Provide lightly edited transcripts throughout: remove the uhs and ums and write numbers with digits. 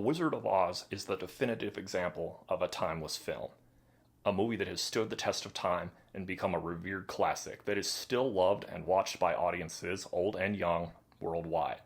Wizard of Oz is the definitive example of a timeless film, a movie that has stood the test of time and become a revered classic that is still loved and watched by audiences, old and young, worldwide.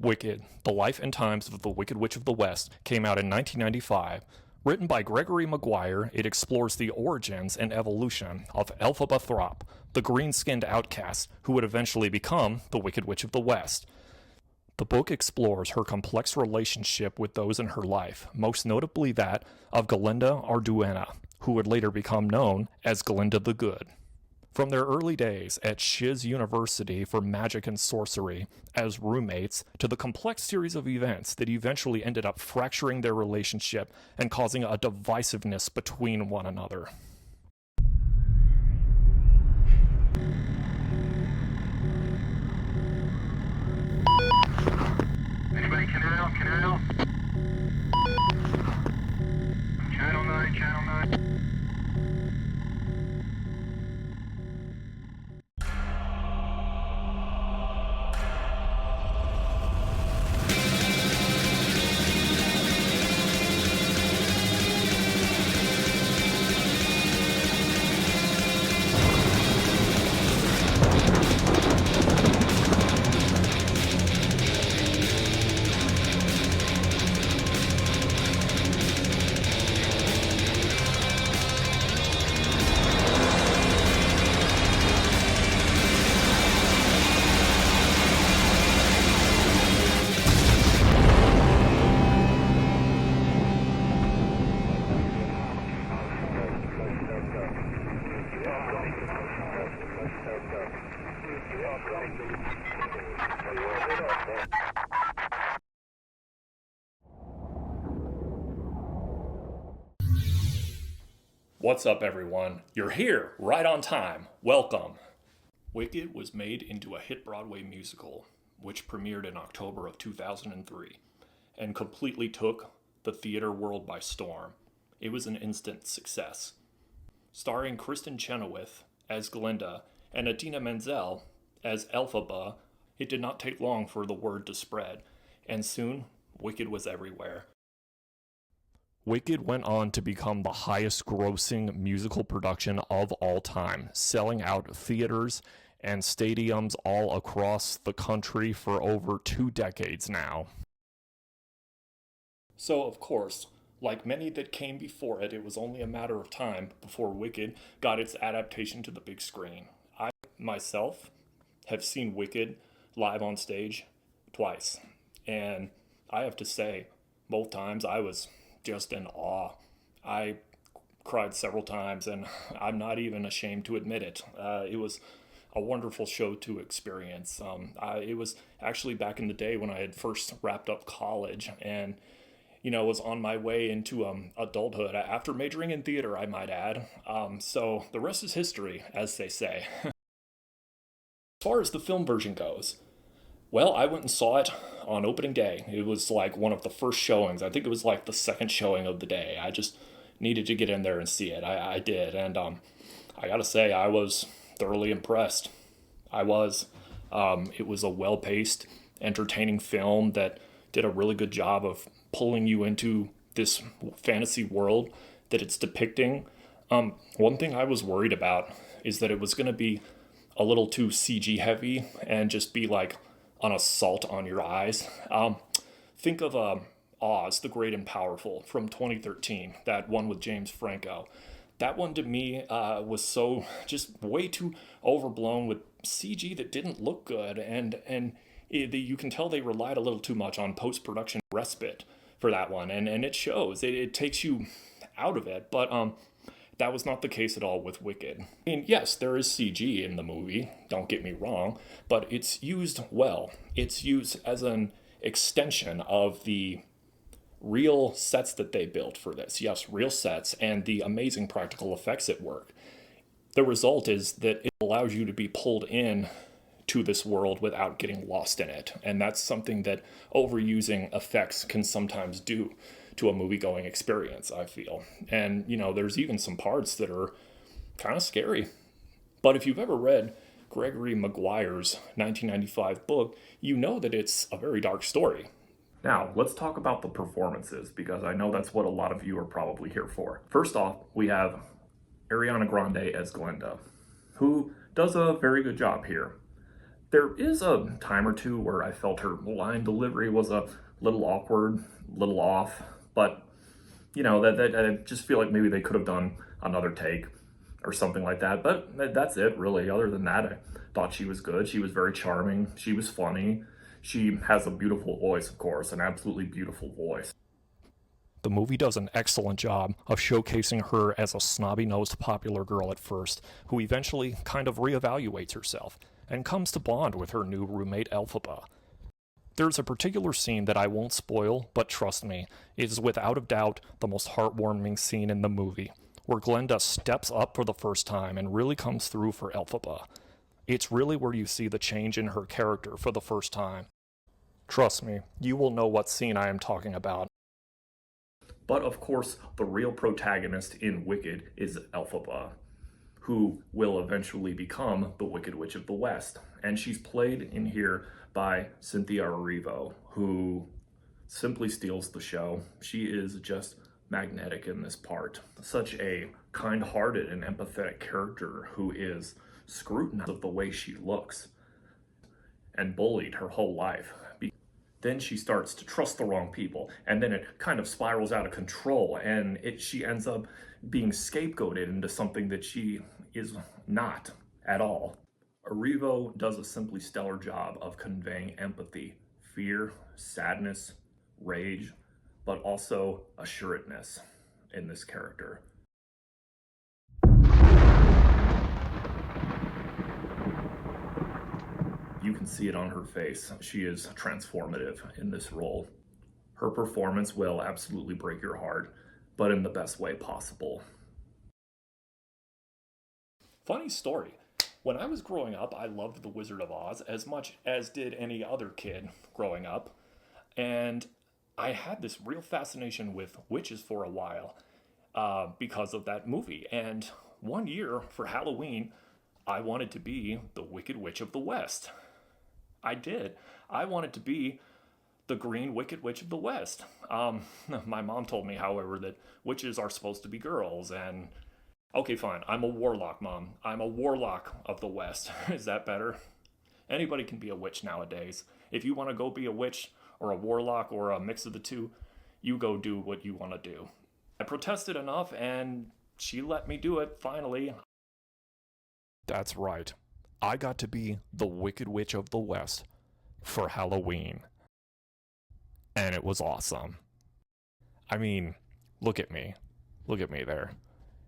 Wicked, The Life and Times of the Wicked Witch of the West, came out in 1995. Written by Gregory Maguire, it explores the origins and evolution of Elphaba Throp, the green-skinned outcast who would eventually become the Wicked Witch of the West. The book explores her complex relationship with those in her life, most notably that of Galinda Arduena, who would later become known as Galinda the Good. From their early days at Shiz University for magic and sorcery as roommates to the complex series of events that eventually ended up fracturing their relationship and causing a divisiveness between one another. Anybody canal? Channel 9. What's up, everyone? You're here, right on time. Welcome. Wicked was made into a hit Broadway musical, which premiered in October of 2003, and completely took the theater world by storm. It was an instant success. Starring Kristen Chenoweth as Glinda and Idina Menzel as Elphaba, it did not take long for the word to spread, and soon, Wicked was everywhere. Wicked went on to become the highest grossing musical production of all time, selling out theaters and stadiums all across the country for over 2 decades now. So, of course, like many that came before it, it was only a matter of time before Wicked got its adaptation to the big screen. I, myself, have seen Wicked live on stage twice, and I have to say, both times I was just in awe. I cried several times, and I'm not even ashamed to admit it. It was a wonderful show to experience. It was actually back in the day when I had first wrapped up college and, was on my way into adulthood after majoring in theater, I might add. So the rest is history, as they say. As far as the film version goes, well, I went and saw it on opening day. It was like one of the first showings. I think it was like the second showing of the day. I just needed to get in there and see it. I did. And I gotta say, I was thoroughly impressed. I was. It was a well-paced, entertaining film that did a really good job of pulling you into this fantasy world that it's depicting. One thing I was worried about is that it was going to be a little too CG heavy and just be like an assault on your eyes. Think of Oz, the Great and Powerful from 2013, that one with James Franco. That one to me was so just way too overblown with CG that didn't look good, and you can tell they relied a little too much on post-production respite for that one, and it shows. It takes you out of it, but that was not the case at all with Wicked. I mean, yes, there is CG in the movie, don't get me wrong, but it's used well. It's used as an extension of the real sets that they built for this. Yes, real sets and the amazing practical effects at work. The result is that it allows you to be pulled in to this world without getting lost in it. And that's something that overusing effects can sometimes do to a movie-going experience, I feel. And, there's even some parts that are kind of scary. But if you've ever read Gregory Maguire's 1995 book, you know that it's a very dark story. Now, let's talk about the performances, because I know that's what a lot of you are probably here for. First off, we have Ariana Grande as Glenda, who does a very good job here. There is a time or two where I felt her line delivery was a little awkward, a little off, but that I just feel like maybe they could have done another take or something like that. But that's it, really. Other than that, I thought she was good. She was very charming. She was funny. She has a beautiful voice, of course, an absolutely beautiful voice. The movie does an excellent job of showcasing her as a snobby-nosed popular girl at first, who eventually kind of reevaluates herself and comes to bond with her new roommate Elphaba. There's a particular scene that I won't spoil, but trust me, it is without a doubt the most heartwarming scene in the movie, where Glenda steps up for the first time and really comes through for Elphaba. It's really where you see the change in her character for the first time. Trust me, you will know what scene I am talking about. But of course, the real protagonist in Wicked is Elphaba, who will eventually become the Wicked Witch of the West. And she's played in here by Cynthia Erivo, who simply steals the show. She is just magnetic in this part. Such a kind-hearted and empathetic character who is scrutinized of the way she looks and bullied her whole life. Then she starts to trust the wrong people, and then it kind of spirals out of control, and she ends up being scapegoated into something that she is not at all. Erivo does a simply stellar job of conveying empathy, fear, sadness, rage, but also assuredness in this character. You can see it on her face. She is transformative in this role. Her performance will absolutely break your heart, but in the best way possible. Funny story. When I was growing up, I loved The Wizard of Oz as much as did any other kid growing up. And I had this real fascination with witches for a while because of that movie. And one year for Halloween, I wanted to be the Wicked Witch of the West. I did. I wanted to be the Green Wicked Witch of the West. My mom told me, however, that witches are supposed to be girls, and okay, fine. I'm a warlock, Mom. I'm a warlock of the West. Is that better? Anybody can be a witch nowadays. If you want to go be a witch or a warlock or a mix of the two, you go do what you want to do. I protested enough, and she let me do it, finally. That's right. I got to be the Wicked Witch of the West for Halloween. And it was awesome. I mean, look at me. Look at me there.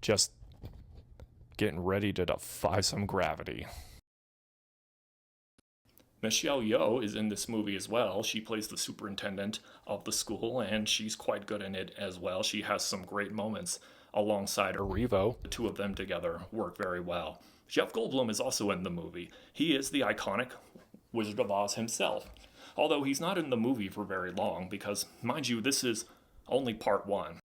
Just getting ready to defy some gravity. Michelle Yeoh is in this movie as well. She plays the superintendent of the school, and she's quite good in it as well. She has some great moments alongside Erivo. The two of them together work very well. Jeff Goldblum is also in the movie. He is the iconic Wizard of Oz himself, although he's not in the movie for very long because, mind you, this is only part one.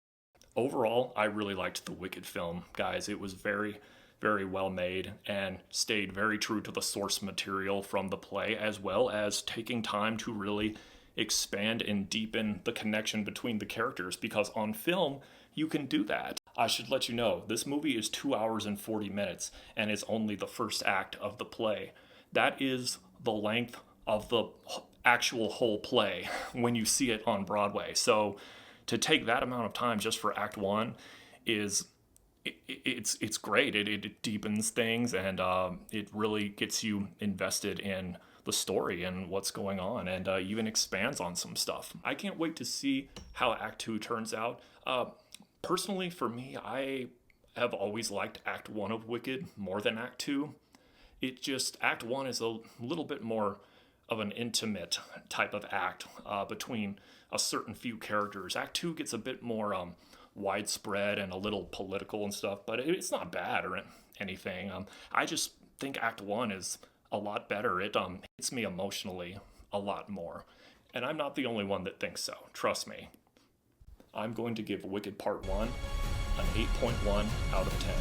Overall, I really liked the Wicked film, guys. It was very, very well made and stayed very true to the source material from the play, as well as taking time to really expand and deepen the connection between the characters, because on film, you can do that. I should let you know, this movie is 2 hours and 40 minutes, and it's only the first act of the play. That is the length of the actual whole play when you see it on Broadway. So to take that amount of time just for Act 1 is, it's great. It deepens things, and it really gets you invested in the story and what's going on, and even expands on some stuff. I can't wait to see how Act 2 turns out. Personally, for me, I have always liked Act 1 of Wicked more than Act 2. Act 1 is a little bit more of an intimate type of act between a certain few characters. Act 2 gets a bit more widespread and a little political and stuff, but it's not bad or anything. I just think Act 1 is a lot better. It hits me emotionally a lot more. And I'm not the only one that thinks so. Trust me. I'm going to give Wicked Part 1 an 8.1 out of 10.